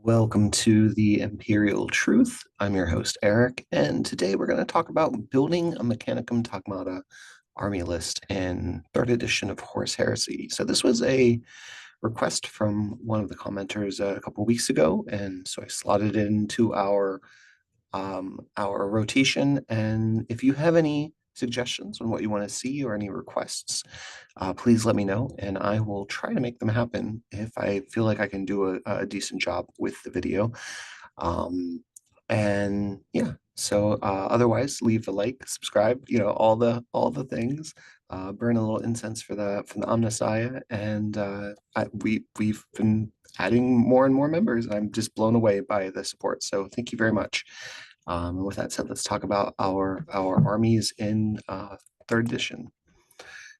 Welcome to the Imperial Truth. I'm your host, Eric, and today we're going to talk about building a Mechanicum Taghmata Army List in third edition of Horus Heresy. So this was a request from one of the commenters a couple weeks ago, and so I slotted it into our rotation. And if you have any suggestions on what you want to see or any requests, please let me know and I will try to make them happen if I feel like I can do a decent job with the video. And yeah, so otherwise leave a like, subscribe, all the things. Burn a little incense for the Omnissiah, and we've been adding more and more members. I'm just blown away by the support. So thank you very much. And with that said, let's talk about our armies in third edition.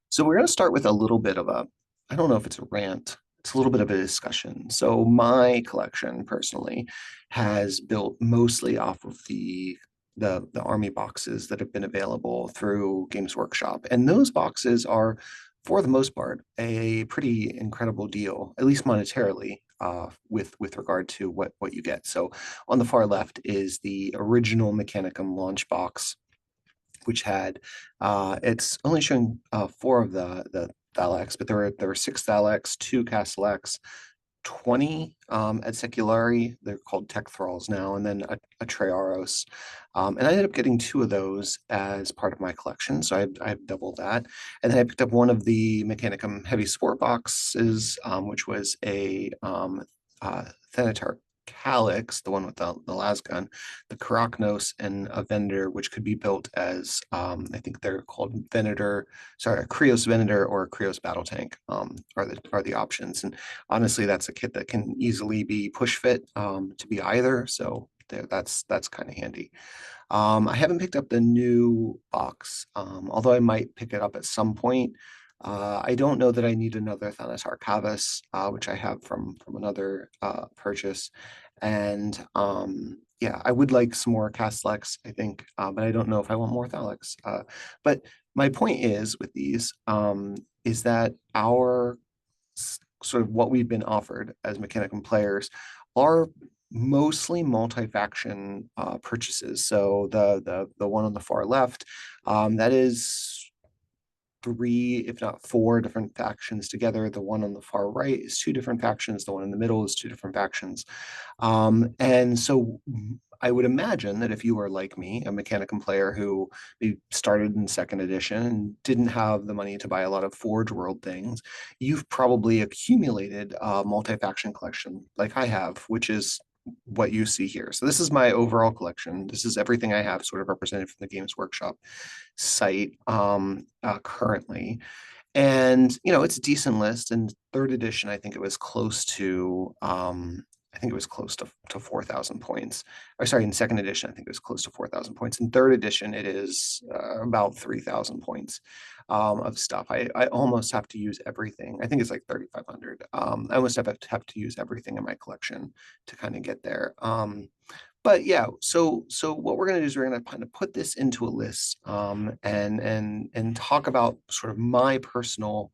So we're going to start with a little bit of I don't know if it's a rant, it's a little bit of a discussion. So my collection personally has built mostly off of the army boxes that have been available through Games Workshop. And those boxes are, for the most part, a pretty incredible deal, at least monetarily, with regard to what you get. So on the far left is the original Mechanicum launch box, which had it's only showing four of the Thalax, but there were six Thalax, two Castellax, 20 at Seculari. They're called Tech Thralls now, and then a Trearos. And I ended up getting two of those as part of my collection, so I've doubled that. And then I picked up one of the Mechanicum Heavy Sport boxes, which was a Thanatar Calyx, the one with the lasgun, the Karaknos, and a Venator, which could be built as, I think they're called Venator, sorry, a Krios Venator or a Krios Battle Tank are the options. And honestly, that's a kit that can easily be push fit to be either. So that's kind of handy. I haven't picked up the new box, although I might pick it up at some point. I don't know that I need another Thanatar Cavus, which I have from another purchase. And yeah, I would like some more Castellax, I think, but I don't know if I want more Thalax. But my point is with these is that our sort of what we've been offered as Mechanicum players are mostly multi-faction purchases. So the one on the far left, that is three, if not four, different factions together. The one on the far right is two different factions. The one in the middle is two different factions. And so I would imagine that if you are like me, a Mechanicum player who maybe started in second edition and didn't have the money to buy a lot of Forge World things, you've probably accumulated a multi-faction collection like I have, which is what you see here. So this is my overall collection. This is everything I have sort of represented from the Games Workshop site currently. And it's a decent list. In third edition, I think it was close to 4,000 points. Or sorry, in second edition, I think it was close to 4,000 points. In third edition, it is about 3,000 points of stuff. I almost have to use everything. I think it's like 3,500. I almost have to use everything in my collection to kind of get there. But yeah, so what we're going to do is we're going to kind of put this into a list and talk about sort of my personal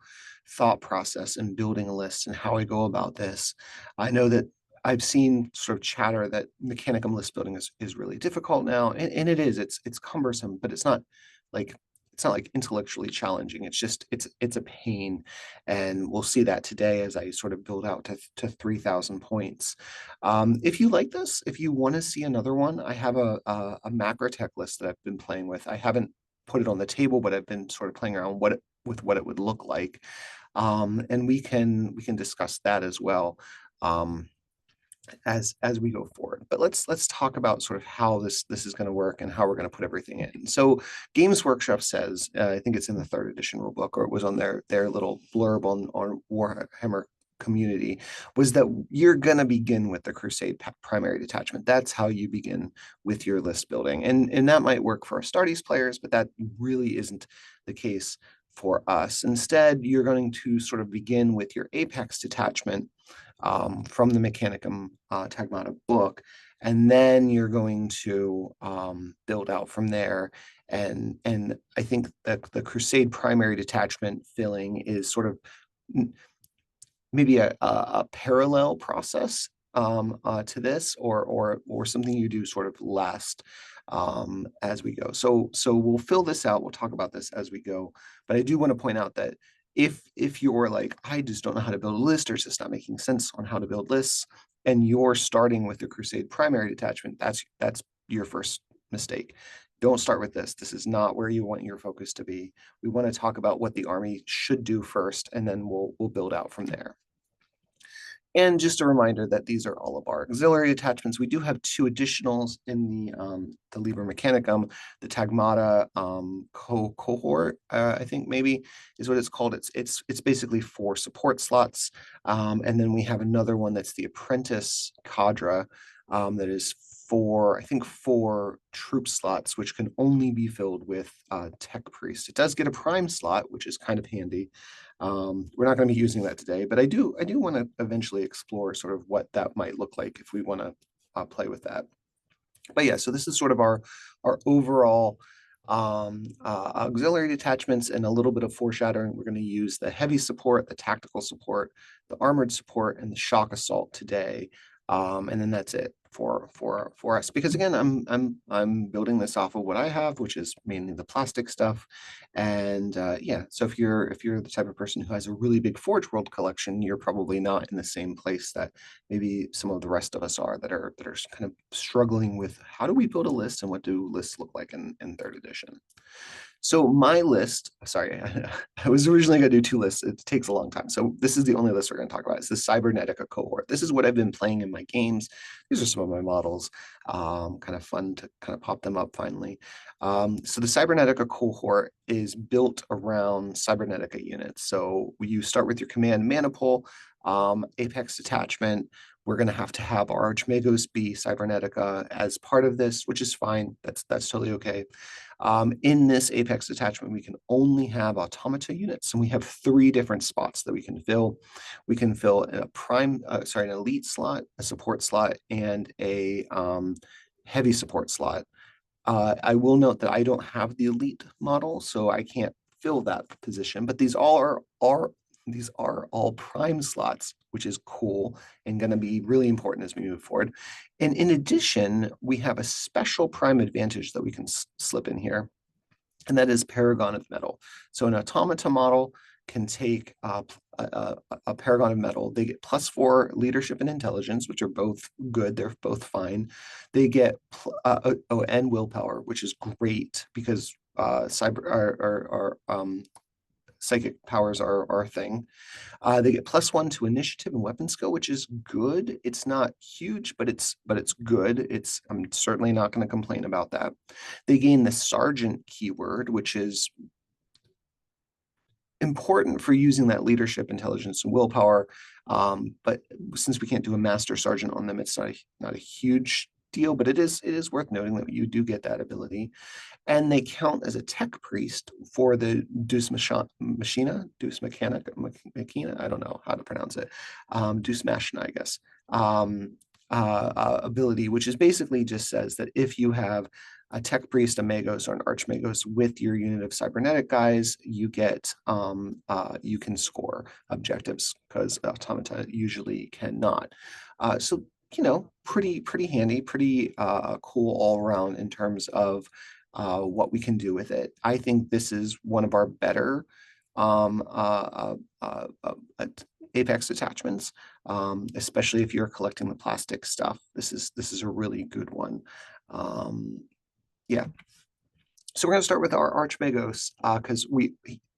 thought process in building a list and how I go about this. I know that I've seen sort of chatter that Mechanicum list building is really difficult now, and it is. It's cumbersome, but like it's not like intellectually challenging. It's just it's a pain, and we'll see that today as I sort of build out to 3,000 points. If you like this, if you want to see another one, I have a Macrotech list that I've been playing with. I haven't put it on the table, but I've been sort of playing around with what it would look like, and we can discuss that as well. As we go forward. But let's talk about sort of how this is going to work and how we're going to put everything in. So Games Workshop says, I think it's in the third edition rulebook, or it was on their little blurb on Warhammer community, was that you're going to begin with the Crusade primary detachment. That's how you begin with your list building. And that might work for Astartes players, but that really isn't the case for us. Instead, you're going to sort of begin with your Apex detachment from the Mechanicum Taghmata book, and then you're going to build out from there. And I think that the Crusade primary detachment filling is sort of maybe a parallel process to this, or something you do sort of last as we go. So we'll fill this out. We'll talk about this as we go. But I do want to point out that if you're like, I just don't know how to build a list, or it's just not making sense on how to build lists, and you're starting with the Crusade primary detachment, that's your first mistake. Don't start with this. This is not where you want your focus to be. We want to talk about what the army should do first, and then we'll build out from there. And just a reminder that these are all of our auxiliary attachments. We do have 2 additionals in the Liber Mechanicum, the Taghmata Cohort, I think maybe is what it's called. It's basically 4 support slots, and then we have another one that's the Apprentice Cadre, that is 4, I think 4 troop slots, which can only be filled with Tech Priest. It does get a Prime slot, which is kind of handy. We're not going to be using that today, but I do want to eventually explore sort of what that might look like if we want to play with that. But yeah, so this is sort of our overall auxiliary detachments, and a little bit of foreshadowing. We're going to use the heavy support, the tactical support, the armored support, and the shock assault today. And then that's it for us, because again, I'm building this off of what I have, which is mainly the plastic stuff. And yeah, so if you're the type of person who has a really big Forge World collection, you're probably not in the same place that maybe some of the rest of us are, that are kind of struggling with, how do we build a list, and what do lists look like in 3rd edition. So my list, sorry, I was originally going to do 2 lists. It takes a long time. So this is the only list we're going to talk about. It's the Cybernetica Cohort. This is what I've been playing in my games. These are some of my models. Kind of fun to kind of pop them up finally. So the Cybernetica Cohort is built around Cybernetica units. So you start with your command Maniple, Apex Detachment. We're going to have our Archmagos be Cybernetica as part of this, which is fine. That's totally okay. In this Apex Detachment, we can only have automata units, and we have 3 different spots that we can fill. We can fill an elite slot, a support slot, and a heavy support slot. I will note that I don't have the elite model, so I can't fill that position, but these are all prime slots, which is cool and going to be really important as we move forward. And in addition, we have a special prime advantage that we can slip in here, and that is Paragon of Metal. So an automata model can take a Paragon of Metal. They get +4 leadership and intelligence, which are both good. They're both fine. They get and willpower, which is great, because psychic powers are a thing. They get +1 to initiative and weapon skill, which is good. It's not huge, but it's good. I'm certainly not going to complain about that. They gain the sergeant keyword, which is important for using that leadership, intelligence, and willpower. But since we can't do a master sergeant on them, it's not a huge deal, but it is worth noting that you do get that ability. And they count as a tech priest for the Deus Machina, Deus Machina, I don't know how to pronounce it, Deus Machina, I guess, ability, which is basically just says that if you have a tech priest, a magos, or an archmagos with your unit of cybernetic guys, you get you can score objectives, because automata usually cannot. So pretty handy, pretty cool all around in terms of what we can do with it. I think this is one of our better Apex attachments, especially if you're collecting the plastic stuff. This is a really good one. Yeah. So we're going to start with our Archmagos, because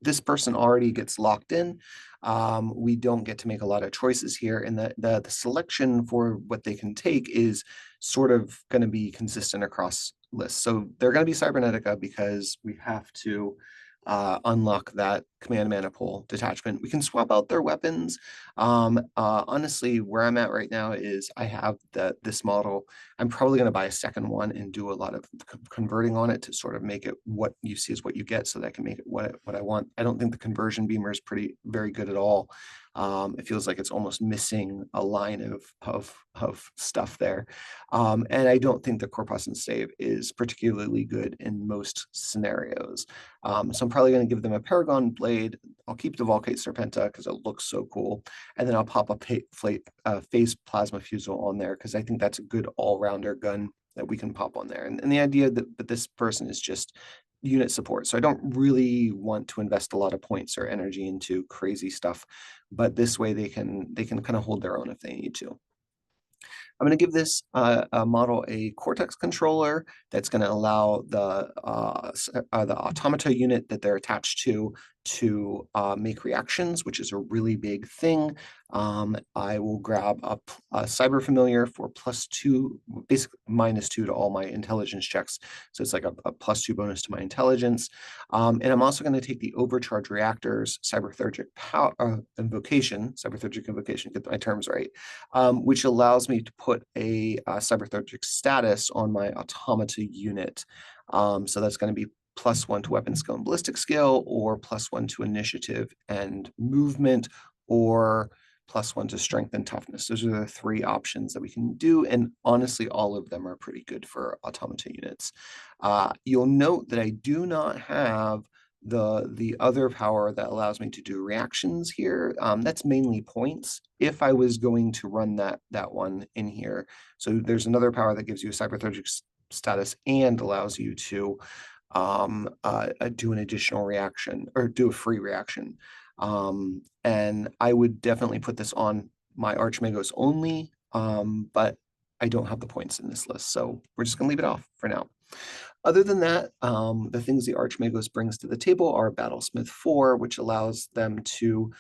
this person already gets locked in. We don't get to make a lot of choices here, and the selection for what they can take is sort of going to be consistent across lists. So they're going to be Cybernetica, because we have to unlock that command Maniple detachment. We can swap out their weapons. Honestly, where I'm at right now is I have this model. I'm probably going to buy a second one and do a lot of converting on it to sort of make it what you see is what you get, so that I can make it what I want. I don't think the conversion beamer is very good at all. It feels like it's almost missing a line of stuff there. And I don't think the Corpus and Stave is particularly good in most scenarios. So I'm probably going to give them a Paragon Blade. I'll keep the Volkite Serpenta because it looks so cool. And then I'll pop a Phase Plasma Fusel on there because I think that's a good all-rounder gun that we can pop on there. And the idea that this person is just unit support. So I don't really want to invest a lot of points or energy into crazy stuff, but this way they can kind of hold their own if they need to. I'm going to give this model a Cortex controller that's going to allow the automata unit that they're attached to make reactions, which is a really big thing. I will grab a Cyber Familiar for +2, basically -2 to all my intelligence checks. So it's like a +2 bonus to my intelligence. And I'm also going to take the Overcharge Reactors Cyberthergic Invocation, get my terms right, which allows me to put a cyberthergic status on my automata unit. So that's going to be +1 to weapon skill and ballistic skill, or +1 to initiative and movement, or +1 to strength and toughness. Those are the 3 options that we can do, and honestly, all of them are pretty good for automata units. You'll note that I do not have the other power that allows me to do reactions here. That's mainly points. If I was going to run that one in here, so there's another power that gives you a cyberthergic status and allows you to do an additional reaction or do a free reaction. And I would definitely put this on my Archmagos only, but I don't have the points in this list, so we're just gonna leave it off for now. Other than that, the things the Archmagos brings to the table are Battlesmith 4, which allows them to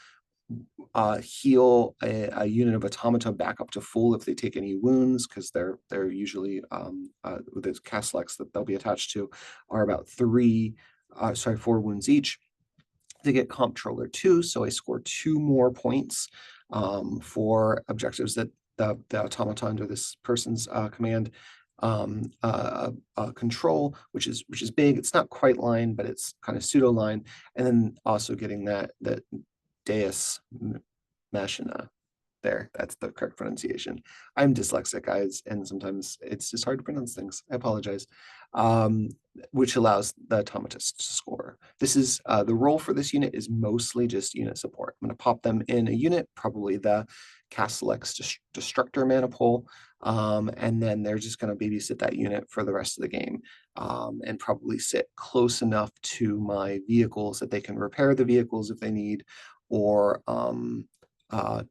heal a unit of automata back up to full if they take any wounds, because they're usually the Castellax that they'll be attached to are about 4 wounds each. They get Comptroller 2, so I score 2 more points for objectives that the automata under this person's command control, which is big. It's not quite line, but it's kind of pseudo line, and then also getting that Deus Machina. There, that's the correct pronunciation. I'm dyslexic, guys, and sometimes it's just hard to pronounce things. I apologize. Which allows the automatist to score. This is the role for this unit is mostly just unit support. I'm going to pop them in a unit, probably the Castellax Destructor Maniple, and then they're just going to babysit that unit for the rest of the game, and probably sit close enough to my vehicles that they can repair the vehicles if they need, or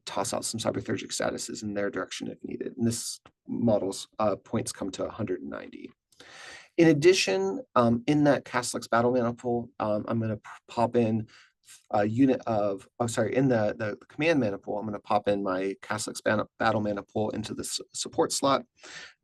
toss out some cyberthergic statuses in their direction if needed. And this model's points come to 190. In addition, in that Castellax Battle Maniple, I'm going to pop in a unit of, in the command maniple, I'm going to pop in my Castellax Battle Maniple into the support slot.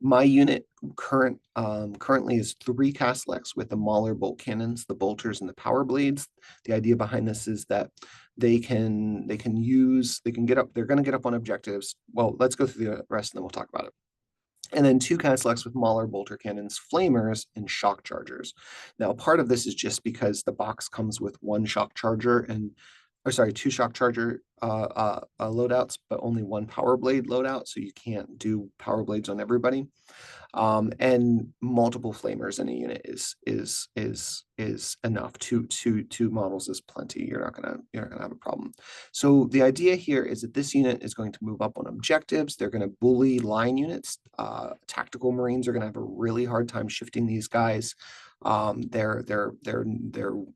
My unit currently is 3 Castellax with the Mauler bolt cannons, the bolters, and the power blades. The idea behind this is that they can get up, they're going to get up on objectives. Well, let's go through the rest and then we'll talk about it. And then 2 Castellax with Mauler bolter cannons, flamers, and shock chargers. Now, part of this is just because the box comes with 1 shock charger and, 2 shock charger loadouts, but only 1 power blade loadout, so you can't do power blades on everybody. And multiple flamers in a unit is enough. Two models is plenty. You're not gonna have a problem. So the idea here is that this unit is going to move up on objectives. They're going to bully line units. Tactical Marines are going to have a really hard time shifting these guys. They're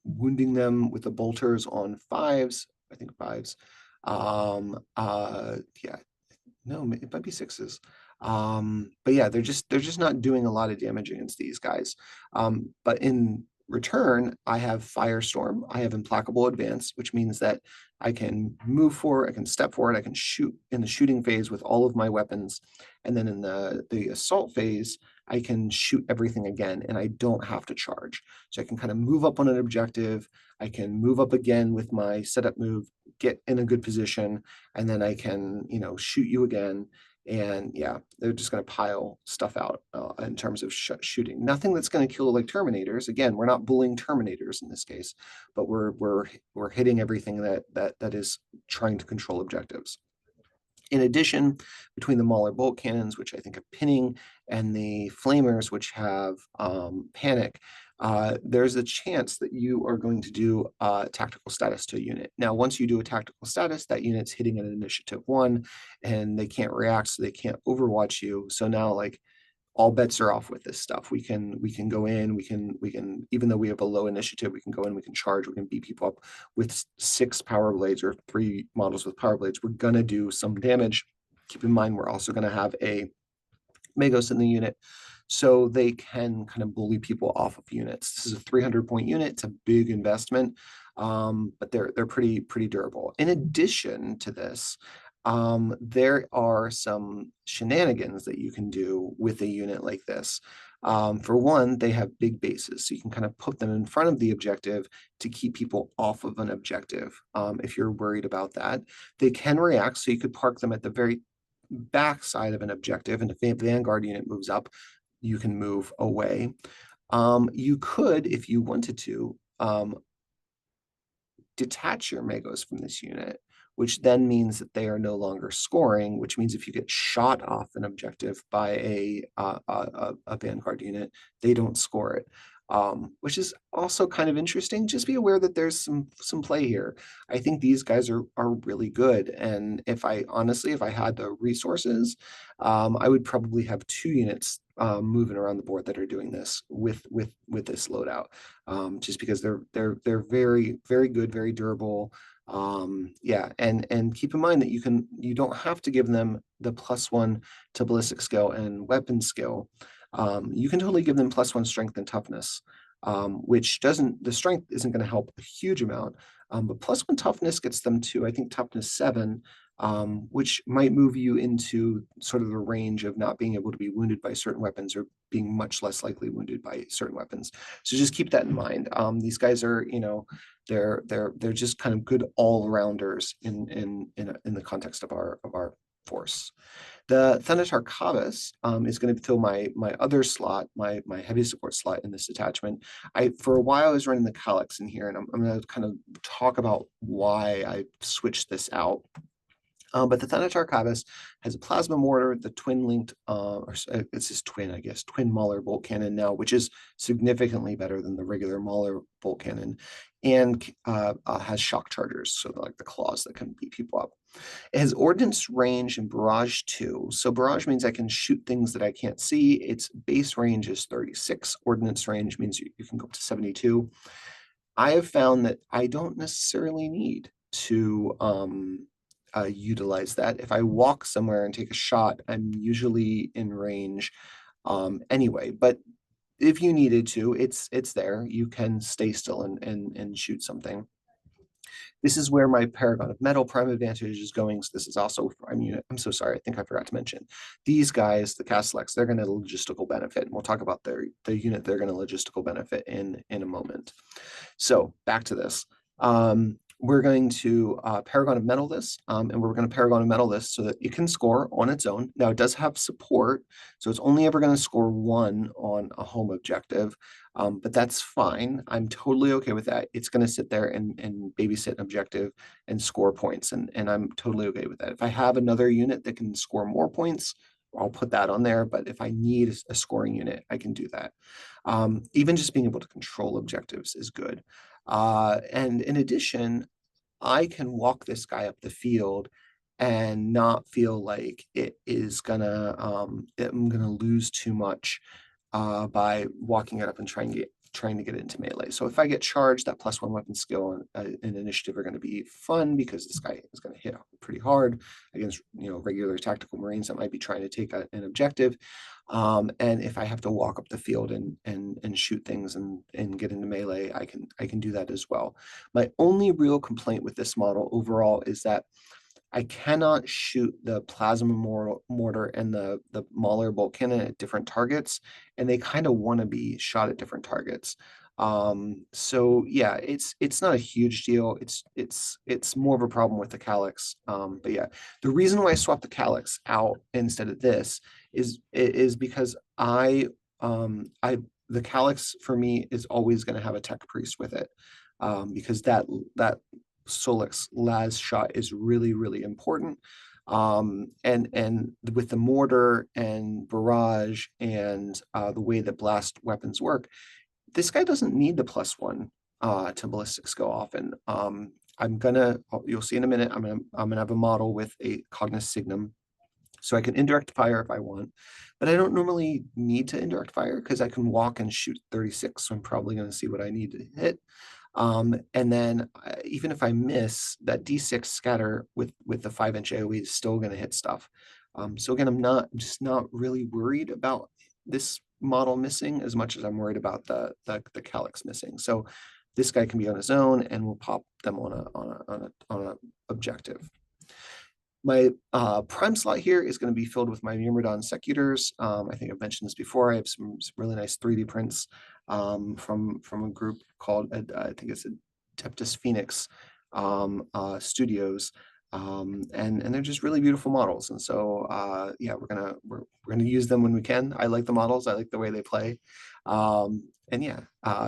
wounding them with the bolters on 5s. I think 5s. Yeah, no, it might be 6s. But yeah, they're just not doing a lot of damage against these guys. But in return, I have Firestorm, I have Implacable Advance, which means that I can move forward, I can step forward, I can shoot in the shooting phase with all of my weapons, and then in the assault phase, I can shoot everything again, and I don't have to charge. So I can kind of move up on an objective, I can move up again with my setup move, get in a good position, and then I can, shoot you again. And yeah, they're just going to pile stuff out in terms of shooting. Nothing that's going to kill like Terminators. Again, we're not bullying Terminators in this case, but we're hitting everything that is trying to control objectives. In addition, between the Mauler bolt cannons, which I think have pinning, and the flamers, which have panic, there's a chance that you are going to do a tactical status to a unit. Now, once you do a tactical status, that unit's hitting an initiative 1, and they can't react, so they can't overwatch you. So now, like, all bets are off with this stuff. We can go in, we can even though we have a low initiative, we can go in, we can charge, we can beat people up with 6 power blades or 3 models with power blades. We're gonna do some damage. Keep in mind, we're also gonna have a Magos in the unit, so they can kind of bully people off of units. This is a 300-point unit. It's a big investment, but they're pretty durable. In addition to this, there are some shenanigans that you can do with a unit like this. For one, they have big bases, so you can kind of put them in front of the objective to keep people off of an objective. If you're worried about that, they can react, so you could park them at the very backside of an objective, and if the Vanguard unit moves up, you can move away. You could, if you wanted to, detach your Magos from this unit, which then means that they are no longer scoring, which means if you get shot off an objective by a Vanguard unit, they don't score it. Which is also kind of interesting. Just be aware that there's some play here. I think these guys are really good, and if I had the resources, I would probably have 2 units moving around the board that are doing this with this loadout, just because they're very good, very durable. Yeah, and keep in mind that you don't have to give them the +1 to ballistic skill and weapon skill. You can totally give them +1 strength and toughness, which the strength isn't going to help a huge amount, but +1 toughness gets them to, I think, toughness 7, which might move you into sort of the range of not being able to be wounded by certain weapons or being much less likely wounded by certain weapons. So just keep that in mind. These guys are, they're just kind of good all-rounders in the context of our force. The Thanatar Cavus is going to fill my other slot, my heavy support slot in this detachment. For a while I was running the Calyx in here, and I'm going to kind of talk about why I switched this out. But the Thanatar Cavus has a plasma mortar, the twin-linked, it's his twin, I guess, twin Mauler bolt cannon now, which is significantly better than the regular Mauler bolt cannon, and has shock chargers, so like the claws that can beat people up. It has ordnance range and barrage 2. So barrage means I can shoot things that I can't see. Its base range is 36. Ordnance range means you can go up to 72. I have found that I don't necessarily need to utilize that. If I walk somewhere and take a shot, I'm usually in range anyway. But if you needed to, it's there. You can stay still and shoot something. This is where my Paragon of Metal prime advantage is going. So this is also, I'm so sorry, I think I forgot to mention. These guys, the Castellex, they're going to logistical benefit. And we'll talk about the unit they're going to logistical benefit in a moment. So back to this. We're going to Paragon of Metal this, and we're going to Paragon of Metal this so that it can score on its own. Now, it does have support, so it's only ever going to score 1 on a home objective, but that's fine. I'm totally okay with that. It's going to sit there and babysit an objective and score points, and I'm totally okay with that. If I have another unit that can score more points, I'll put that on there, but if I need a scoring unit, I can do that. Even just being able to control objectives is good. And in addition, I can walk this guy up the field and not feel like I'm gonna lose too much by walking it up and trying to get it into melee. So if I get charged, that +1 weapon skill and initiative are going to be fun because this guy is going to hit pretty hard against regular tactical Marines that might be trying to take an objective. And if I have to walk up the field and shoot things and get into melee, I can do that as well. My only real complaint with this model overall is that I cannot shoot the plasma mortar and the Mauler bolt cannon at different targets, and they kind of want to be shot at different targets. So yeah, it's not a huge deal. It's more of a problem with the calyx. But yeah, the reason why I swapped the calyx out instead of this is because I the calyx for me is always going to have a tech priest with it, because that Solix las shot is really important. And with the mortar and barrage and the way that blast weapons work, this guy doesn't need the +1 to ballistics go often. You'll see in a minute, I'm gonna have a model with a Cognis Signum, so I can indirect fire if I want, but I don't normally need to indirect fire because I can walk and shoot 36, so I'm probably gonna see what I need to hit. And then even if I miss, that D6 scatter with the 5-inch AoE is still gonna hit stuff. So again, I'm just not really worried about this model missing as much as I'm worried about the calyx missing. So this guy can be on his own, and we'll pop them on a objective. My prime slot here is going to be filled with my Myrmidon Secutors. I think I've mentioned this before. I have some really nice 3D prints from a group called, I think it's Adeptus Phoenix Studios. And they're just really beautiful models. And so yeah, we're gonna use them when we can. I like the models. I like the way they play. And yeah,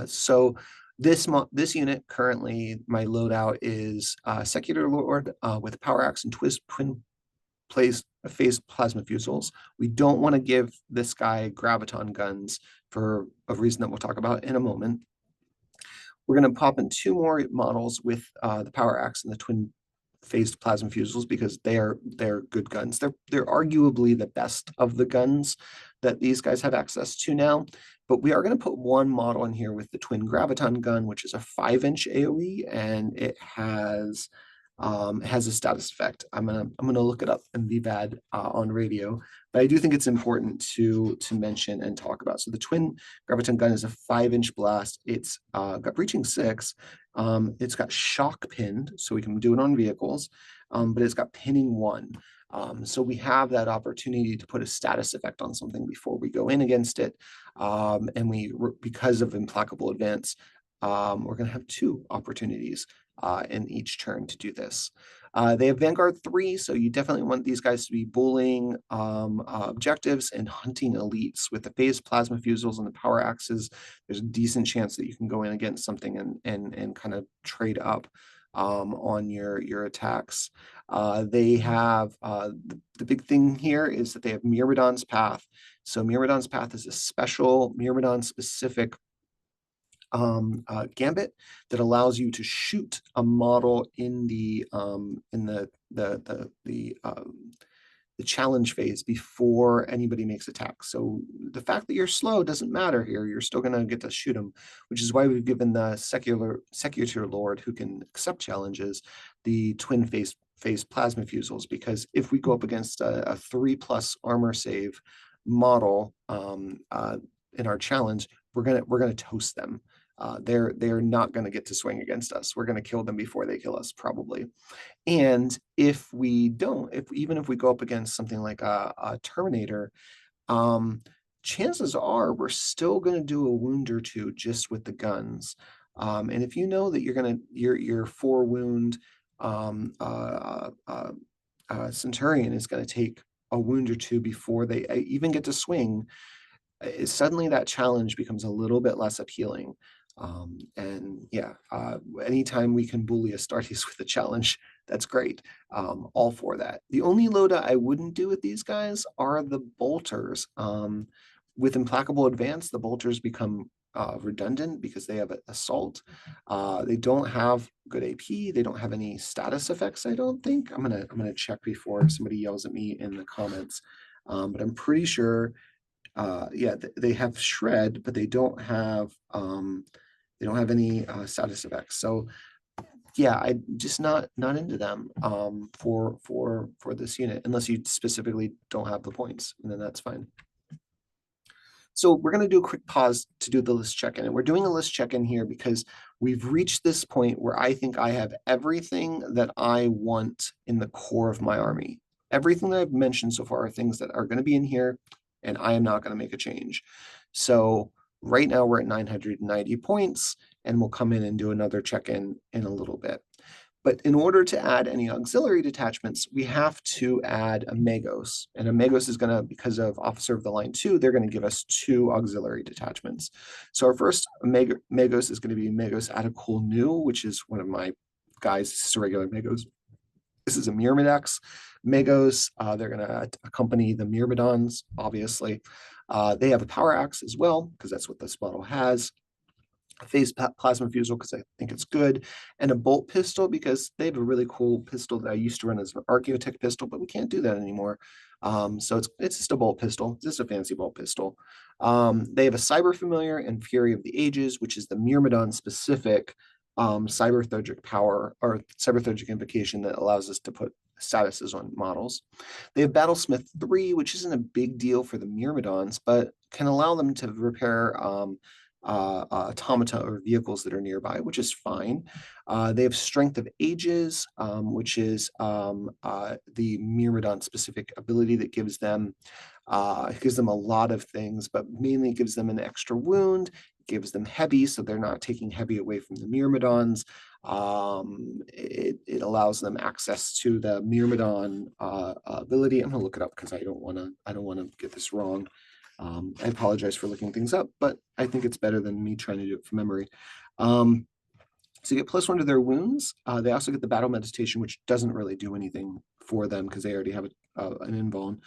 so this unit currently, my loadout is Secular Lord with Power Axe and twin phase plasma fusils. We don't want to give this guy graviton guns for a reason that we'll talk about in a moment. We're going to pop in 2 more models with the Power Axe and the twin phased plasma fusils because they're good guns. They're arguably the best of the guns that these guys have access to now. But we are going to put 1 model in here with the twin graviton gun, which is a 5-inch AoE, and it has a status effect. I'm gonna look it up in VBAD on radio, but I do think it's important to mention and talk about. So the twin graviton gun is a 5-inch blast. It's got breaching 6. It's got shock pinned, so we can do it on vehicles, but it's got pinning 1. So we have that opportunity to put a status effect on something before we go in against it. And because of implacable advance, we're going to have 2 opportunities in each turn to do this. They have Vanguard 3, so you definitely want these guys to be bullying objectives and hunting elites. With the phase plasma fusils and the power axes, there's a decent chance that you can go in against something and kind of trade up on your attacks. They have the big thing here is that they have Myrmidon's Path. So Myrmidon's Path is a special Myrmidon specific gambit that allows you to shoot a model in the challenge phase before anybody makes attacks. So the fact that you're slow doesn't matter here. You're still going to get to shoot them, which is why we've given the Secular Lord, who can accept challenges, the twin phase plasma fusils, because if we go up against a 3+ armor save model in our challenge, we're gonna toast them. They're not going to get to swing against us. We're going to kill them before they kill us, probably. And if we don't, even if we go up against something like a Terminator, chances are we're still going to do a wound or 2 just with the guns. And if you know that your 4 wound Centurion is going to take a wound or 2 before they even get to swing, suddenly that challenge becomes a little bit less appealing. And yeah, anytime we can bully Astartes with a challenge, that's great. All for that. The only loadout I wouldn't do with these guys are the bolters. With implacable advance, the bolters become redundant because they have assault. They don't have good AP. They don't have any status effects, I don't think. I'm gonna check before somebody yells at me in the comments. But I'm pretty sure yeah, they have shred, but they don't have any status effects. So yeah, I'm just not into them for this unit unless you specifically don't have the points, and then that's fine. So we're going to do a quick pause to do the list check-in, and we're doing a list check-in here because we've reached this point where I think I have everything that I want in the core of my army. Everything that I've mentioned so far are things that are going to be in here, and I am not going to make a change. So Right now we're at 990 points, and we'll come in and do another check-in in a little bit. But in order to add any auxiliary detachments, we have to add a Magos. And a Magos is going to, because of Officer of the Line 2, they're going to give us 2 auxiliary detachments. So our first Magos is going to be Magos Atacul Nu, which is one of my guys. This is a regular Magos. This is a Myrmidex. Magos, they're going to accompany the Myrmidons, obviously. They have a power axe as well, because that's what this model has. A phase plasma fusel because I think it's good, and a bolt pistol because they have a really cool pistol that I used to run as an Archaeotech pistol, but we can't do that anymore. So it's just a bolt pistol, just a fancy bolt pistol. They have a Cyber Familiar and Fury of the Ages, which is the Myrmidon specific cyberthurgic power or cyberthurgic invocation that allows us to put statuses on models. They have Battlesmith 3, which isn't a big deal for the Myrmidons, but can allow them to repair automata or vehicles that are nearby, which is fine. They have Strength of Ages, which is the Myrmidon specific ability that gives them a lot of things, but mainly gives them an extra wound, gives them heavy, so they're not taking heavy away from the Myrmidons. It allows them access to the Myrmidon ability. I'm gonna look it up because I don't want to get this wrong. I apologize for looking things up, but I think it's better than me trying to do it from memory. So you get +1 to their wounds. They also get the battle meditation, which doesn't really do anything for them because they already have an invuln.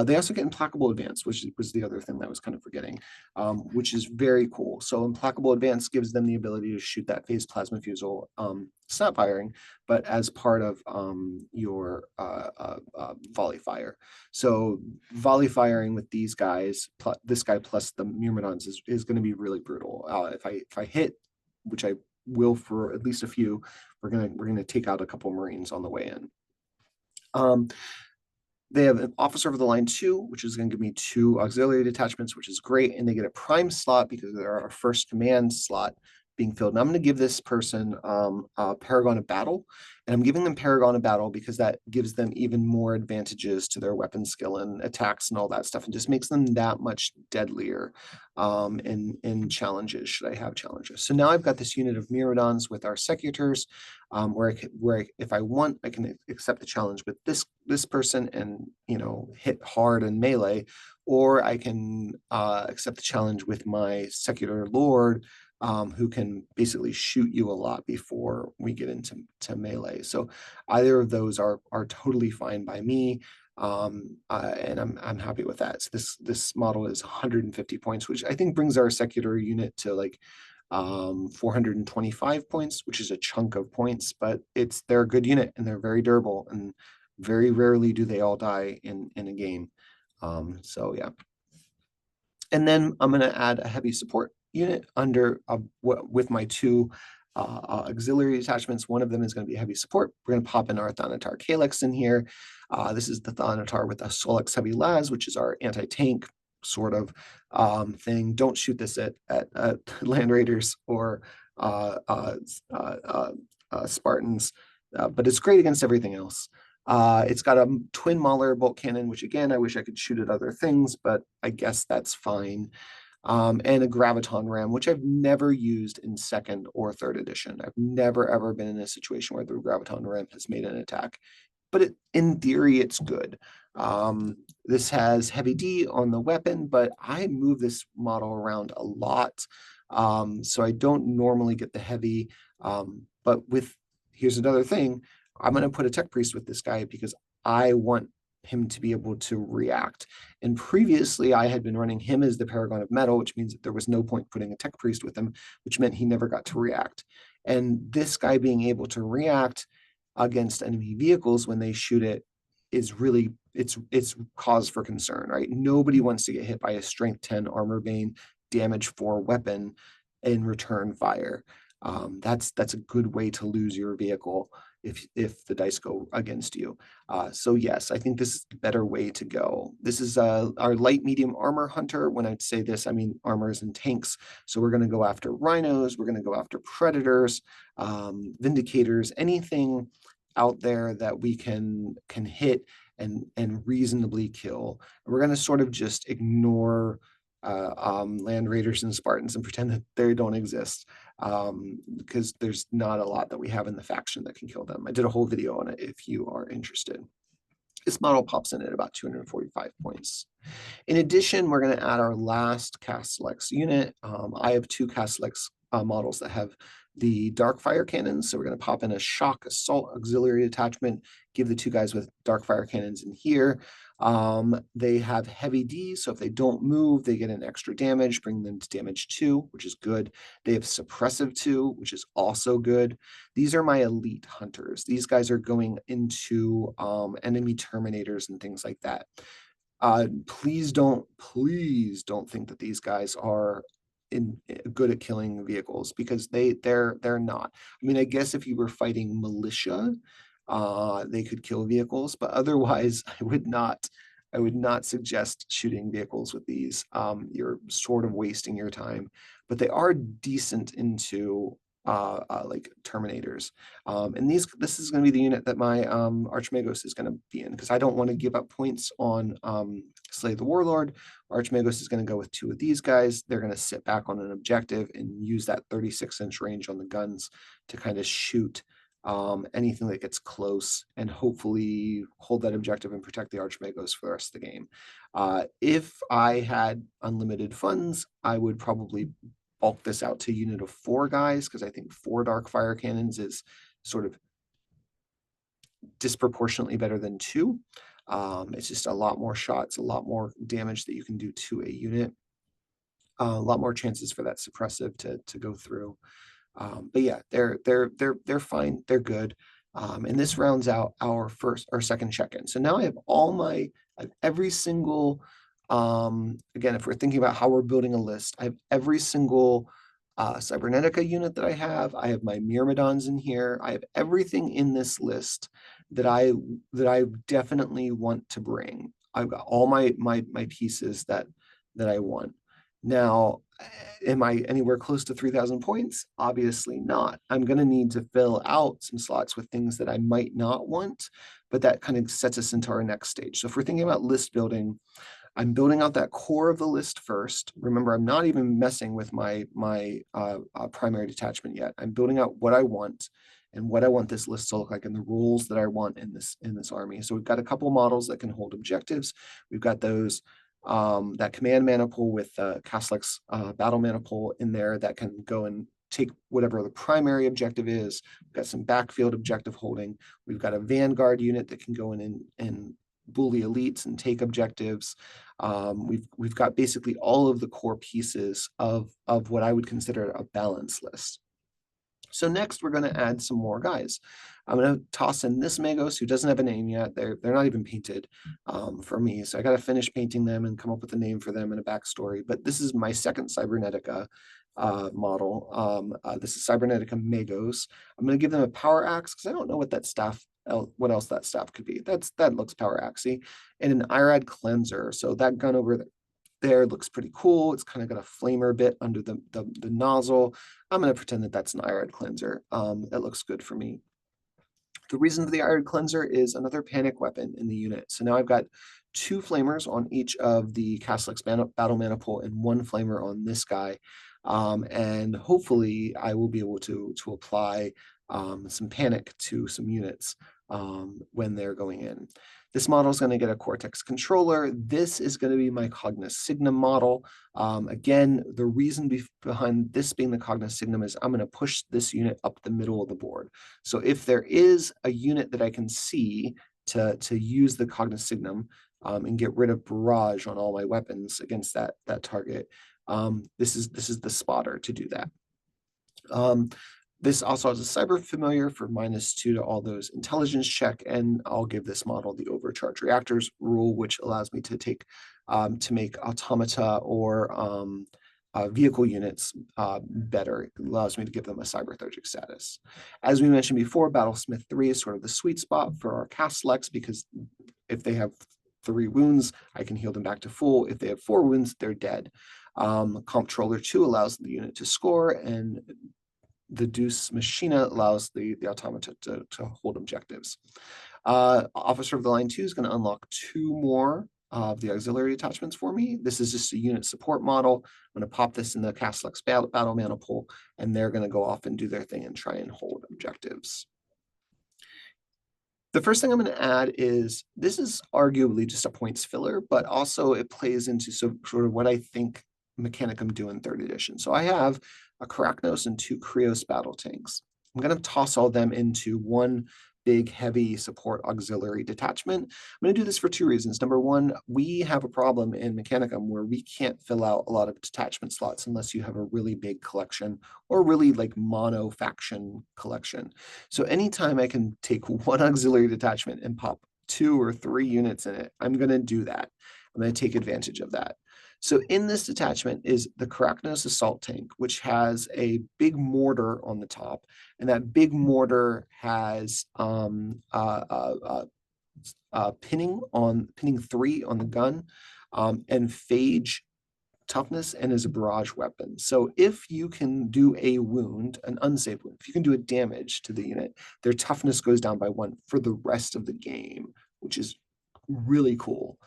They also get implacable advance, which was the other thing that I was kind of forgetting, which is very cool. So implacable advance gives them the ability to shoot that phase plasma fusel snap firing, but as part of your volley fire. So volley firing with these guys, this guy plus the Myrmidons is going to be really brutal. If I hit, which I will for at least a few, we're gonna take out a couple Marines on the way in. They have an Officer of the Line 2, which is going to give me 2 auxiliary detachments, which is great, and they get a prime slot because they're our first command slot being filled. And I'm going to give this person Paragon of Battle, and I'm giving them Paragon of Battle because that gives them even more advantages to their weapon skill and attacks and all that stuff, and just makes them that much deadlier in challenges, should I have challenges. So now I've got this unit of Myrmidons with our Secutors, where if I want, I can accept the challenge with this person and hit hard and melee, or I can accept the challenge with my Secutor Lord, who can basically shoot you a lot before we get into melee. So either of those are totally fine by me, and I'm happy with that. So this model is 150 points, which I think brings our Secutor unit to like 425 points, which is a chunk of points, but they're a good unit and they're very durable, and very rarely do they all die in a game. So yeah. And then I'm going to add a heavy support unit under with my 2 auxiliary attachments. One of them is going to be heavy support. We're going to pop in our Thanatar Calyx in here. This is the Thanatar with a Solix Heavy Las, which is our anti-tank sort of thing. Don't shoot this at Land Raiders or Spartans, but it's great against everything else. It's got a twin Mauler bolt cannon, which again, I wish I could shoot at other things, but I guess that's fine. And a Graviton Ram, which I've never used in 2nd or 3rd edition. I've never, ever been in a situation where the Graviton Ram has made an attack, but in theory, it's good. This has heavy D on the weapon, but I move this model around a lot. So I don't normally get the heavy, but here's another thing. I'm going to put a Tech Priest with this guy because I want him to be able to react. And previously, I had been running him as the Paragon of Metal, which means that there was no point putting a Tech Priest with him, which meant he never got to react. And this guy being able to react against enemy vehicles when they shoot it is really, it's cause for concern, right? Nobody wants to get hit by a Strength 10 Armor Bane damage 4 weapon in return fire. That's a good way to lose your vehicle if the dice go against you. So yes, I think this is the better way to go. This is our light medium armor hunter. When I say this, I mean armors and tanks. So we're going to go after rhinos, we're going to go after predators, vindicators, anything out there that we can hit and reasonably kill. And we're going to sort of just ignore land raiders and Spartans and pretend that they don't exist, because there's not a lot that we have in the faction that can kill them. I did a whole video on it if you are interested. This model pops in at about 245 points. In addition, we're going to add our last Castellax unit. I have two Castellax models that have the dark fire cannons. So we're going to pop in a shock assault auxiliary detachment, give the two guys with dark fire cannons in here. They have heavy D, so if they don't move, they get an extra damage, bring them to damage 2, which is good. They have suppressive 2, which is also good. These are my elite hunters. These guys are going into enemy terminators and things like that. Please don't think that these guys are good at killing vehicles, because they're not. I mean, I guess if you were fighting militia, they could kill vehicles, but otherwise, I would not suggest shooting vehicles with these. You're sort of wasting your time, but they are decent into like terminators. And this is going to be the unit that my Archmagos is going to be in, because I don't want to give up points on Slay the Warlord. Archmagos is going to go with 2 of these guys. They're going to sit back on an objective and use that 36-inch range on the guns to kind of shoot anything that gets close, and hopefully hold that objective and protect the Archmagos for the rest of the game. If I had unlimited funds, I would probably bulk this out to a unit of 4 guys, because I think 4 dark fire cannons is sort of disproportionately better than 2. It's just a lot more shots, a lot more damage that you can do to a unit, a lot more chances for that suppressive to go through. But yeah, they're fine, they're good. And this rounds out our second check-in. So now I have every single, again, if we're thinking about how we're building a list, I have every single Cybernetica unit that I have. I have my Myrmidons in here. I have everything in this list that I definitely want to bring. I've got all my pieces that I want. Now, am I anywhere close to 3,000 points? Obviously not. I'm going to need to fill out some slots with things that I might not want, but that kind of sets us into our next stage. So if we're thinking about list building, I'm building out that core of the list first. Remember, I'm not even messing with my primary detachment yet. I'm building out what I want and what I want this list to look like and the rules that I want in this army. So we've got a couple models that can hold objectives. We've got those that command maniple with Castellax battle maniple in there that can go and take whatever the primary objective is. We've got some backfield objective holding. We've got a vanguard unit that can go in and bully elites and take objectives. We've got basically all of the core pieces of what I would consider a balanced list. So next, we're going to add some more guys. I'm going to toss in this Magos, who doesn't have a name yet. They're not even painted for me. So I got to finish painting them and come up with a name for them and a backstory. But this is my second Cybernetica model. This is Cybernetica Magos. I'm going to give them a power axe, because I don't know what that staff, what else that staff could be. That looks power axey. And an Irad cleanser. So that gun over there looks pretty cool. It's kind of got a flamer bit under the nozzle. I'm going to pretend that that's an Irad cleanser. That looks good for me. The reason for the Irad cleanser is another panic weapon in the unit. So now I've got 2 flamers on each of the Castellax battle maniple and 1 flamer on this guy. And hopefully I will be able to apply some panic to some units when they're going in. This model is going to get a Cortex controller. This is going to be my Cognos Signum model. Again, the reason behind this being the Cognos Signum is I'm going to push this unit up the middle of the board. So if there is a unit that I can see to use the Cognos Signum and get rid of barrage on all my weapons against that target, this is the spotter to do that. This also has a cyber familiar for -2 to all those intelligence check, and I'll give this model the overcharge reactors rule, which allows me to take to make automata or vehicle units better. It allows me to give them a cyberthergic status. As we mentioned before, Battlesmith 3 is sort of the sweet spot for our Castellax, because if they have 3 wounds, I can heal them back to full. If they have 4 wounds, they're dead. Comptroller 2 allows the unit to score, and the Deus Machina allows the automata to hold objectives. Officer of the Line 2 is going to unlock 2 more of the auxiliary detachments for me. This is just a unit support model. I'm going to pop this in the Castellux battle Maniple, and they're going to go off and do their thing and try and hold objectives. The first thing I'm going to add is, this is arguably just a points filler, but also it plays into sort of what I think Mechanicum do in 3rd edition. So I have a Karachnos and 2 Krios battle tanks. I'm going to toss all them into one big, heavy support auxiliary detachment. I'm going to do this for 2 reasons. Number one, we have a problem in Mechanicum where we can't fill out a lot of detachment slots unless you have a really big collection or really like mono faction collection. So anytime I can take one auxiliary detachment and pop 2 or 3 units in it, I'm going to do that. I'm going to take advantage of that. So in this detachment is the Karachnos assault tank, which has a big mortar on the top, and that big mortar has pinning 3 on the gun, and phage toughness, and is a barrage weapon. So if you can do a wound, an unsafe wound, if you can do a damage to the unit, their toughness goes down by 1 for the rest of the game, which is really cool.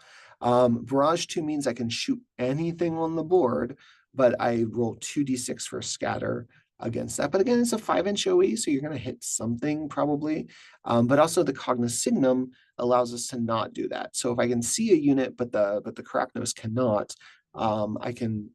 Barrage 2 means I can shoot anything on the board, but I roll 2d6 for scatter against that. But again, it's a 5-inch OE, so you're going to hit something probably. But also the Cognoscignum allows us to not do that. So if I can see a unit, but the Karachnos cannot, I can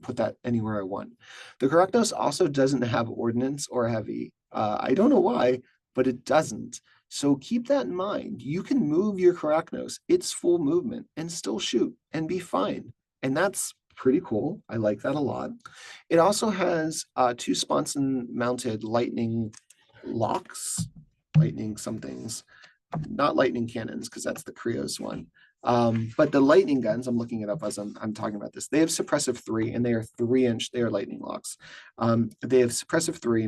put that anywhere I want. The Karachnos also doesn't have ordnance or heavy. I don't know why, but it doesn't. So keep that in mind. You can move your Karachnos, its full movement, and still shoot and be fine. And that's pretty cool. I like that a lot. It also has 2 sponson mounted lightning locks, lightning somethings, not lightning cannons, because that's the Krios one. But the lightning guns, I'm looking it up as I'm talking about this. They have suppressive 3, and they are 3-inch. They are lightning locks. They have suppressive 3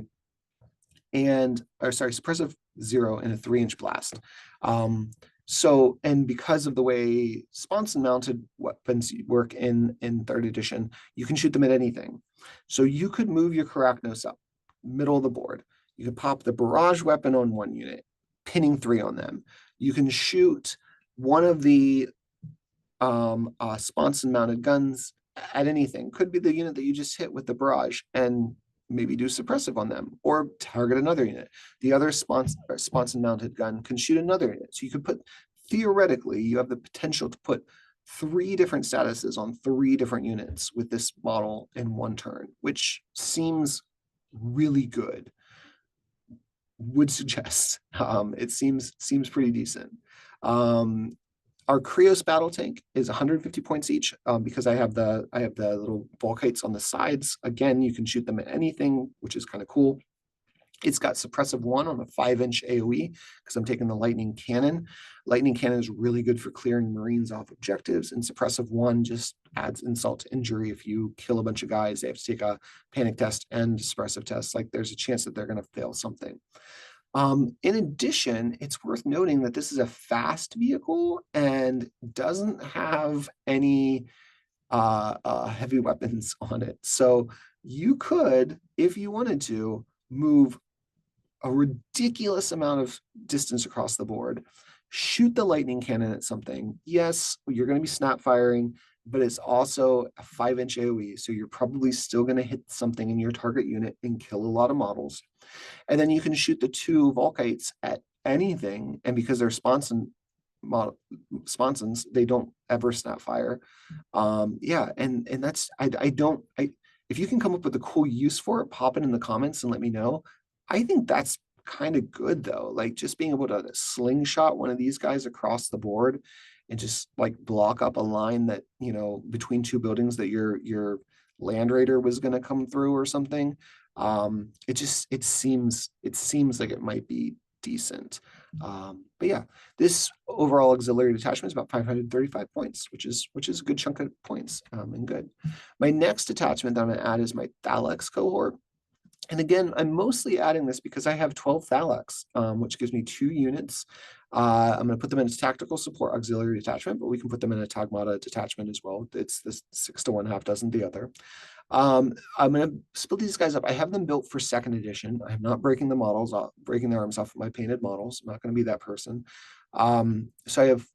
suppressive 0 and a 3-inch blast. And because of the way sponson mounted weapons work in 3rd edition, you can shoot them at anything. So you could move your Karachnos up, middle of the board. You could pop the barrage weapon on 1 unit, pinning 3 on them. You can shoot one of the sponson mounted guns at anything. Could be the unit that you just hit with the barrage, and maybe do suppressive on them, or target another unit. The other sponson mounted gun can shoot another unit. So you could put, theoretically, you have the potential to put 3 different statuses on 3 different units with this model in 1 turn, which seems really good. Would suggest. It seems pretty decent. Our Krios battle tank is 150 points each, because I have the little Volkites on the sides. Again, you can shoot them at anything, which is kind of cool. It's got suppressive 1 on a 5-inch AoE because I'm taking the lightning cannon. Lightning cannon is really good for clearing Marines off objectives, and suppressive 1 just adds insult to injury. If you kill a bunch of guys, they have to take a panic test and suppressive test. Like, there's a chance that they're going to fail something. In addition, it's worth noting that this is a fast vehicle and doesn't have any heavy weapons on it. So you could, if you wanted to, move a ridiculous amount of distance across the board, shoot the lightning cannon at something. Yes, you're going to be snap firing, but it's also a 5-inch AoE, so you're probably still going to hit something in your target unit and kill a lot of models. And then you can shoot the 2 Volkites at anything, and because they're sponsons, they don't ever snap fire. And that's if you can come up with a cool use for it, pop it in the comments and let me know. I think that's kind of good though. Like, just being able to slingshot one of these guys across the board and just like block up a line that, between 2 buildings that your land raider was going to come through or something. It seems like it might be decent. But yeah, this overall auxiliary detachment is about 535 points, which is a good chunk of points, and good. My next attachment that I'm going to add is my Thalax cohort. And again, I'm mostly adding this because I have 12 Thalax, which gives me 2 units. I'm going to put them in as tactical support auxiliary detachment, but we can put them in a Taghmata detachment as well. It's this 6 to 1, half dozen the other. I'm going to split these guys up. I have them built for second edition. I'm not breaking the models off, breaking the arms off of my painted models. I'm not going to be that person. So I have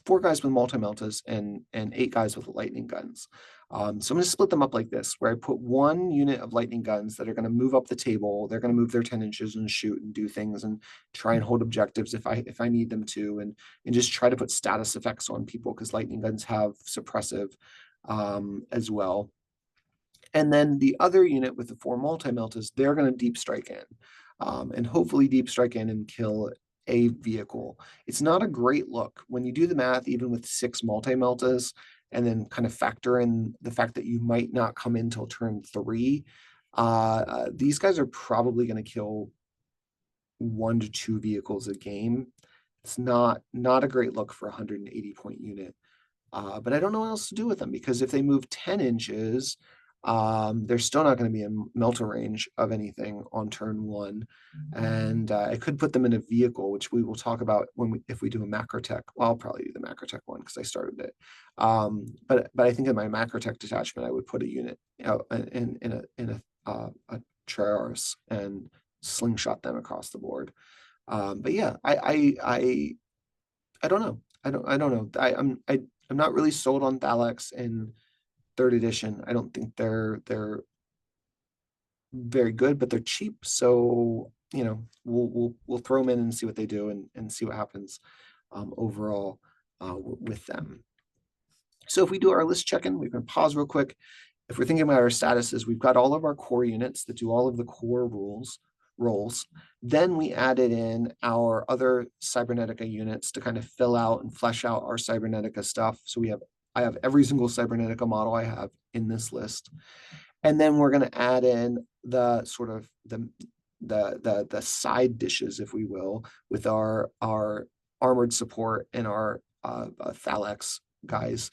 4 guys with multi-meltas and 8 guys with lightning guns. So I'm going to split them up like this, where I put 1 unit of lightning guns that are going to move up the table. They're going to move their 10 inches and shoot and do things and try and hold objectives if I need them to, and just try to put status effects on people, because lightning guns have suppressive as well. And then the other unit with the 4 multi-meltas, they're going to deep strike in, and hopefully deep strike in and kill a vehicle. It's not a great look when you do the math, even with 6 multi-meltas, and then kind of factor in the fact that you might not come in till turn 3. These guys are probably going to kill 1 to 2 vehicles a game. It's not a great look for a 180 point unit. But I don't know what else to do with them, because if they move 10 inches, they're still not going to be in melter range of anything on turn 1. And I could put them in a vehicle, which we will talk about if we do a macrotech. Well, I'll probably do the macrotech one because I started it. But I think in my macrotech detachment, I would put a unit out in a Trayaurus and slingshot them across the board. But yeah, I don't know. I don't know. I'm not really sold on Thalax in 3rd edition. I don't think they're very good, but they're cheap. So, you know, we'll throw them in and see what they do, and see what happens overall with them. So if we do our list check-in, we can pause real quick. If we're thinking about our statuses, we've got all of our core units that do all of the core roles. Then we added in our other Cybernetica units to kind of fill out and flesh out our Cybernetica stuff. So I have every single Cybernetica model I have in this list. And then we're going to add in the sort of the side dishes, if we will, with our armored support and our Thalax guys,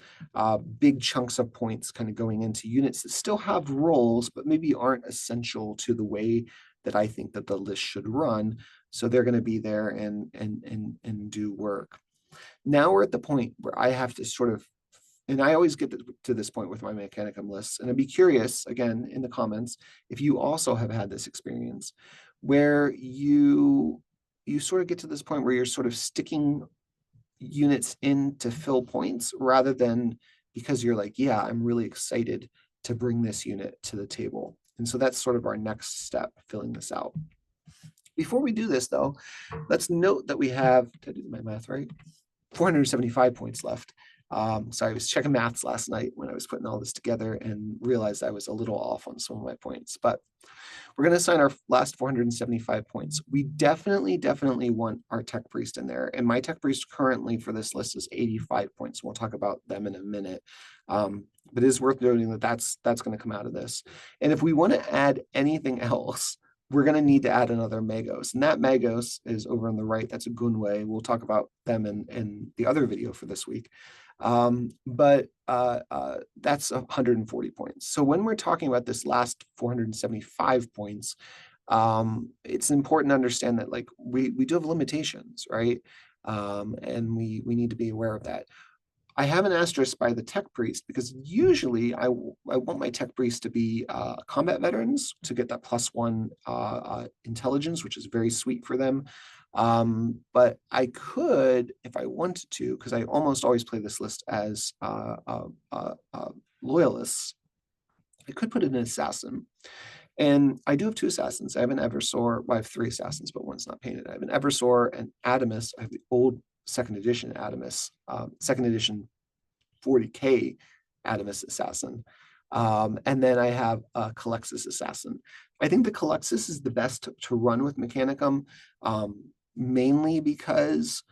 big chunks of points kind of going into units that still have roles, but maybe aren't essential to the way that I think that the list should run. So they're going to be there and do work. Now we're at the point where I have to sort of, and I always get to this point with my Mechanicum lists, and I'd be curious, again, in the comments, if you also have had this experience where you sort of get to this point where you're sort of sticking units in to fill points rather than because you're like, yeah, I'm really excited to bring this unit to the table. And so that's sort of our next step, filling this out. Before we do this, though, let's note that we have, did I do my math right? 475 points left. Sorry, I was checking maths last night when I was putting all this together and realized I was a little off on some of my points. But we're going to assign our last 475 points. We definitely want our tech priest in there. And my tech priest currently for this list is 85 points. We'll talk about them in a minute. But it is worth noting that that's going to come out of this. And if we want to add anything else, we're going to need to add another Magos. And that Magos is over on the right. That's a Gunway. We'll talk about them in the other video for this week. But that's 140 points. So when we're talking about this last 475 points, it's important to understand that like we do have limitations, right? And we need to be aware of that. I have an asterisk by the tech priest because usually I want my tech priest to be combat veterans to get that +1 intelligence, which is very sweet for them. But I could, if I wanted to, because I almost always play this list as loyalists, I could put in an assassin. And I do have 2 assassins. I have an Eversor. Well, I have 3 assassins, but one's not painted. I have an Eversor and Adamus. I have the old 2nd edition Adamus, 2nd edition 40K Adamus assassin. And then I have a Calexis assassin. I think the Calexis is the best to run with Mechanicum, mainly because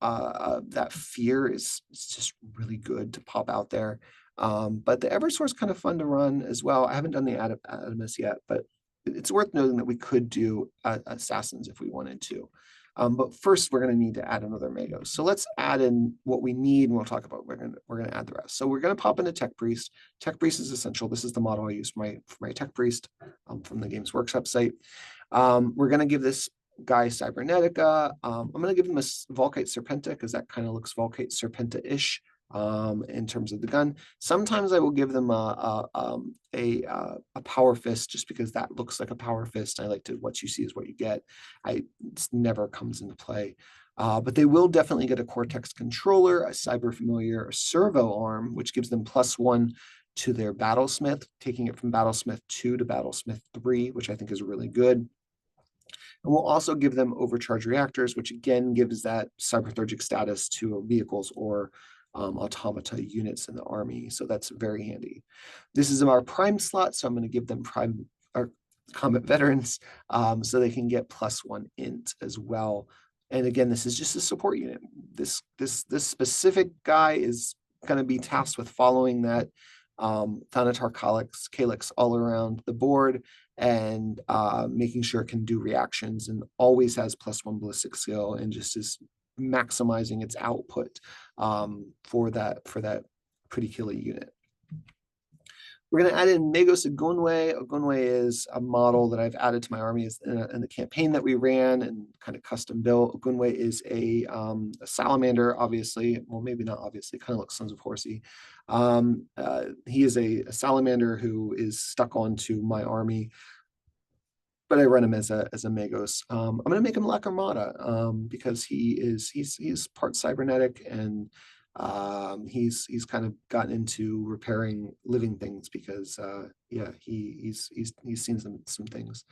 that fear is just really good to pop out there. But the Eversor is kind of fun to run as well. I haven't done the Adamus yet, but it's worth noting that we could do assassins if we wanted to. But first, we're going to need to add another Magos. So let's add in what we need, and we'll talk about we're going to add the rest. So we're going to pop in a Tech Priest. Tech Priest is essential. This is the model I use for my Tech Priest from the Games Workshop site. We're going to give this guy Cybernetica. I'm going to give them a Volkite Serpenta because that kind of looks Volkite Serpenta-ish in terms of the gun. Sometimes I will give them a power fist just because that looks like a power fist. I like to, what you see is what you get. It never comes into play. But they will definitely get a Cortex controller, a Cyber Familiar, a servo arm, which gives them +1 to their Battlesmith, taking it from Battlesmith 2 to Battlesmith 3, which I think is really good. And we'll also give them overcharge reactors, which again gives that cyberthergic status to vehicles or automata units in the army. So that's very handy. This is our prime slot, so I'm going to give them prime or combat veterans so they can get +1 int as well. And again, this is just a support unit. This specific guy is going to be tasked with following that Thanatar Calyx all around the board and making sure it can do reactions and always has +1 ballistic skill and just is maximizing its output for that pretty killer unit. We're going to add in Magos Ogunwe. Ogunwe is a model that I've added to my army in the campaign that we ran and kind of custom built. Ogunwe is a salamander, obviously. Well, maybe not obviously, kind of looks Sons of Horsey. He is a salamander who is stuck onto my army, but I run him as a Magos. I'm going to make him Lac Armada because he's part cybernetic and he's kind of gotten into repairing living things because yeah, he's seen some things.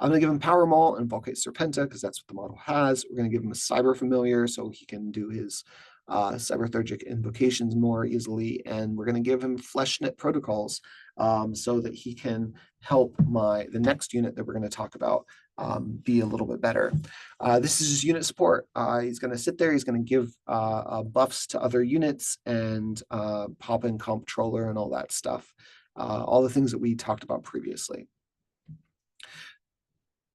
I'm going to give him Power Maul and Volkite Serpenta because that's what the model has. We're going to give him a Cyber Familiar so he can do his cyberthergic invocations more easily, and we're going to give him Fleshnet protocols so that he can help the next unit that we're going to talk about be a little bit better. This is just unit support. He's going to sit there. He's going to give buffs to other units and pop in comptroller and all that stuff. All the things that we talked about previously.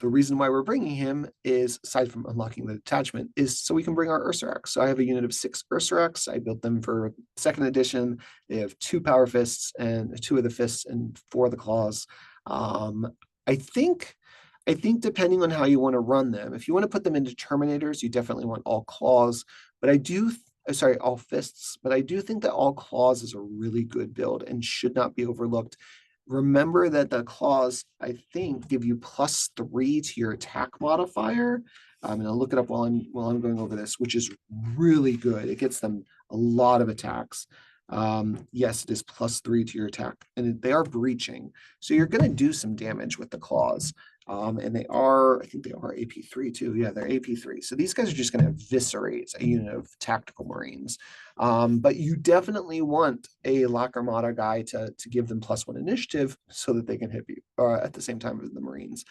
The reason why we're bringing him is, aside from unlocking the detachment, is so we can bring our Ursarax. So I have a unit of 6 Ursarax. I built them for 2nd edition. They have 2 power fists and 2 of the fists and 4 of the claws. I think depending on how you want to run them, if you want to put them into Terminators, you definitely want all claws. But I do, sorry, all fists. But I do think that all claws is a really good build and should not be overlooked. Remember that the claws, I think, give you +3 to your attack modifier. And I'll look it up while I'm going over this, which is really good. It gets them a lot of attacks. Yes, it is +3 to your attack, and they are breaching. So you're going to do some damage with the claws. And they are, I think they are AP3 too. Yeah, they're AP3. So these guys are just going to eviscerate a unit of tactical Marines. But you definitely want a Lac Armada guy to give them +1 initiative so that they can hit you at the same time as the Marines.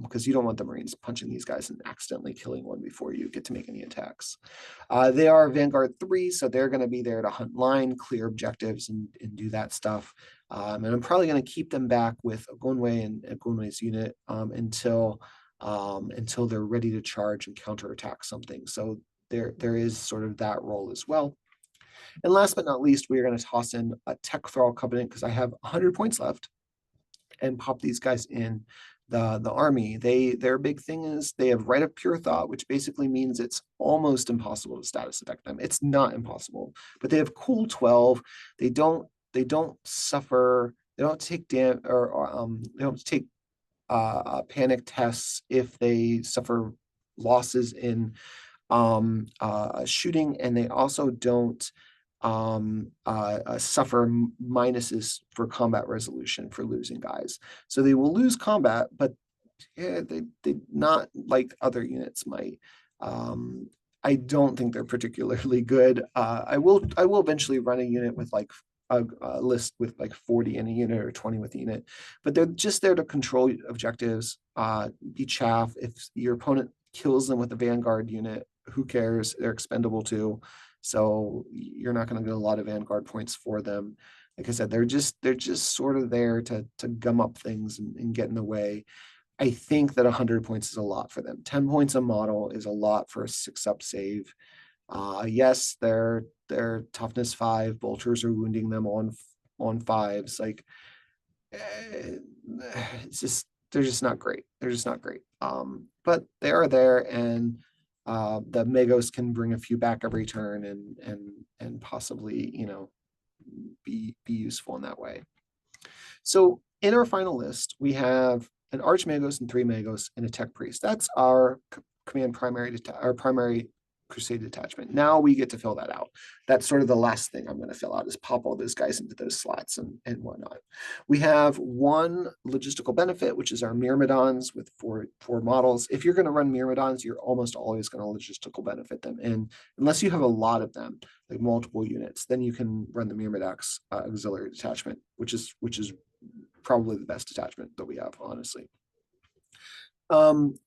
Because you don't want the Marines punching these guys and accidentally killing one before you get to make any attacks. They are Vanguard 3, so they're going to be there to hunt line, clear objectives, and do that stuff. And I'm probably going to keep them back with Ogunwe and Ogunwe's unit until they're ready to charge and counterattack something. So there is sort of that role as well. And last but not least, we are going to toss in a Tech Thrall Covenant because I have 100 points left and pop these guys in the army. Their big thing is they have Rite of Pure Thought, which basically means it's almost impossible to status effect them. It's not impossible, but they have Cool 12. They don't suffer. They don't take they don't take panic tests if they suffer losses in shooting, and they also don't suffer minuses for combat resolution for losing guys. So they will lose combat, but yeah, they not like other units might. I don't think they're particularly good. I will eventually run a unit with like a list with like 40 in a unit or 20 with a unit, but they're just there to control objectives, be chaff. If your opponent kills them with a Vanguard unit, who cares? They're expendable too. So you're not going to get a lot of Vanguard points for them. Like I said, they're just sort of there to gum up things and get in the way. I think that 100 points is a lot for them. 10 points a model is a lot for a 6-up save. Yes, they're toughness 5. Bolters are wounding them on 5s. Like it's just just not great. They're just not great. But they are there, and the Magos can bring a few back every turn, and possibly, you know, be useful in that way. So in our final list, we have an Archmagos and 3 Magos and a Tech Priest. That's our command our primary Crusade detachment. Now we get to fill that out. That's sort of the last thing I'm going to fill out, is pop all those guys into those slots and whatnot. We have one logistical benefit, which is our Myrmidons with four models. If you're going to run Myrmidons, you're almost always going to logistical benefit them. And unless you have a lot of them, like multiple units, then you can run the Myrmidox auxiliary detachment, which is probably the best detachment that we have, honestly.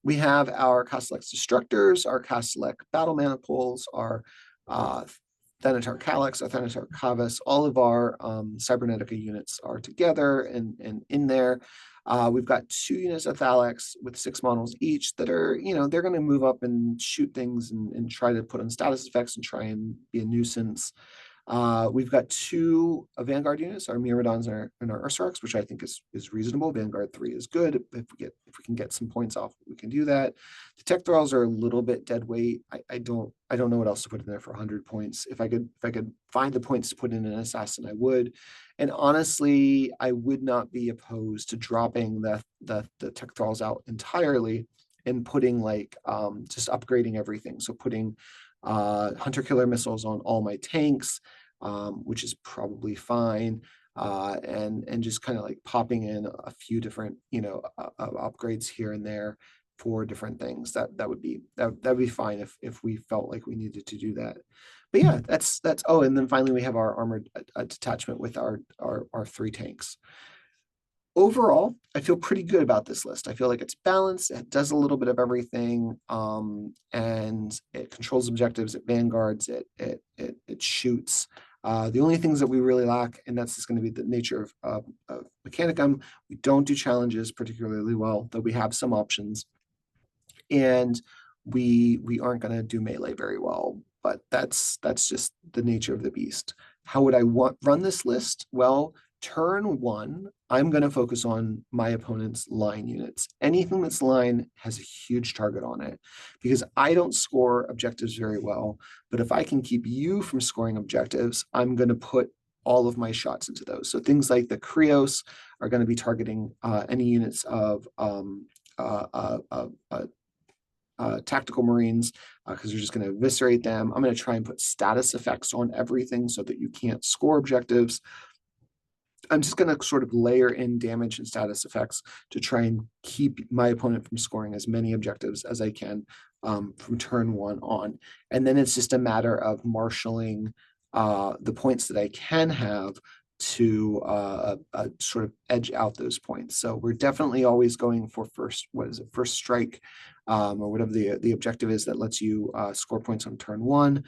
We have our Castellex Destructors, our Castellex Battle Maniples, our Thanatar Calyx, our Thanatar Cavus. All of our Cybernetica units are together and in there. We've got 2 units of Thalax with 6 models each that are, you know, they're going to move up and shoot things and try to put on status effects and try and be a nuisance. We've got 2 Vanguard units, our Myrmidons and our Ursarks, which I think is reasonable. Vanguard 3 is good. If we can get some points off, we can do that. The Tech Thralls are a little bit dead weight. I don't know what else to put in there for 100 points. If I could find the points to put in an assassin, I would. And honestly, I would not be opposed to dropping the Tech Thralls out entirely and putting like just upgrading everything. So putting hunter killer missiles on all my tanks, which is probably fine, and just kind of like popping in a few different, you know, upgrades here and there for different things. That would be fine if we felt like we needed to do that. But yeah, that's oh, and then finally we have our armored detachment with our 3 tanks. Overall, I feel pretty good about this list. I feel like it's balanced. It does a little bit of everything, and it controls objectives. It vanguards. It shoots. The only things that we really lack, and that's just going to be the nature of Mechanicum. We don't do challenges particularly well, though we have some options, and we aren't going to do melee very well. But that's just the nature of the beast. How would I run this list? Well, turn 1, I'm going to focus on my opponent's line units. Anything that's line has a huge target on it, because I don't score objectives very well. But if I can keep you from scoring objectives, I'm going to put all of my shots into those. So things like the Krios are going to be targeting any units of tactical marines, because you're just going to eviscerate them. I'm going to try and put status effects on everything so that you can't score objectives. I'm just going to sort of layer in damage and status effects to try and keep my opponent from scoring as many objectives as I can from turn 1 on. And then it's just a matter of marshaling the points that I can have to sort of edge out those points. So we're definitely always going for first strike, or whatever the objective is that lets you score points on turn 1.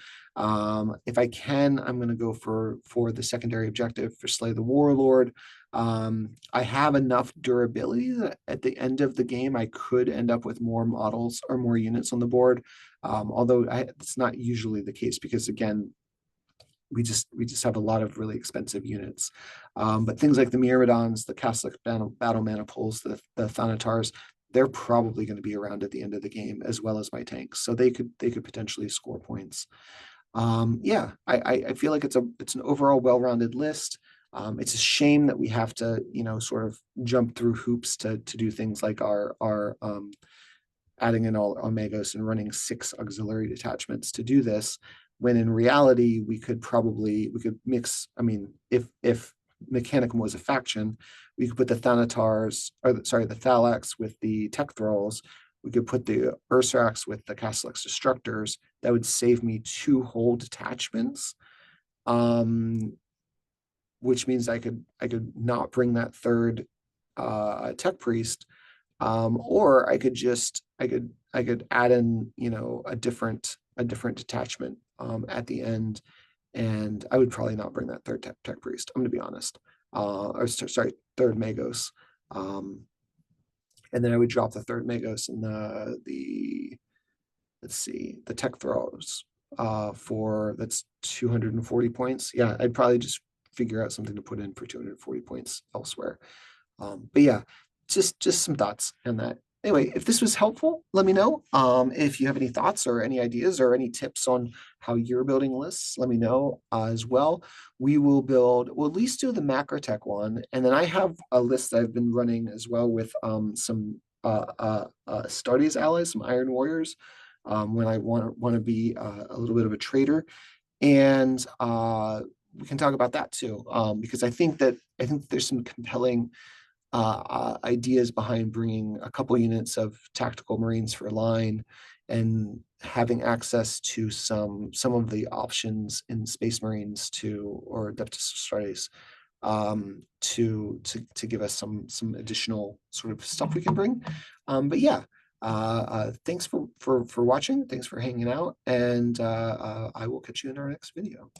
If I can, I'm going to go for the secondary objective for Slay the Warlord. I have enough durability that at the end of the game, I could end up with more models or more units on the board. Although it's not usually the case, because again, we just have a lot of really expensive units. But things like the Myrmidons, the Catholic battle maniples, the Thanatars, they're probably going to be around at the end of the game, as well as my tanks. So they could potentially score points. Yeah, I feel like it's an overall well-rounded list. It's a shame that we have to, you know, sort of jump through hoops to do things like our adding in all Omegos and running 6 auxiliary detachments to do this, when in reality we could mix. I mean, if Mechanicum was a faction, we could put the Thanatars, the Thalax with the Tech Thralls. We could put the Ursaraks with the Castellex Destructors. That would save me 2 whole detachments, which means I could not bring that 3rd Tech Priest, or I could add in, you know, a different detachment at the end, and I would probably not bring that 3rd Tech Priest. I'm going to be honest. Or sorry, 3rd Magos. And then I would drop the 3rd Magos and the Tech Thralls for that's 240 points. Yeah, I'd probably just figure out something to put in for 240 points elsewhere. But yeah, just some thoughts on that. Anyway, if this was helpful, let me know. If you have any thoughts or any ideas or any tips on how you're building lists, let me know as well. We'll at least do the Macrotech one. And then I have a list that I've been running as well with some Astartes allies, some Iron Warriors, when I want to be a little bit of a trader. And we can talk about that too, because I think there's some compelling ideas behind bringing a couple units of tactical Marines for a line and having access to some of the options in Space Marines or Adeptus Astartes to give us some additional sort of stuff we can bring. But yeah, thanks for watching. Thanks for hanging out, and I will catch you in our next video.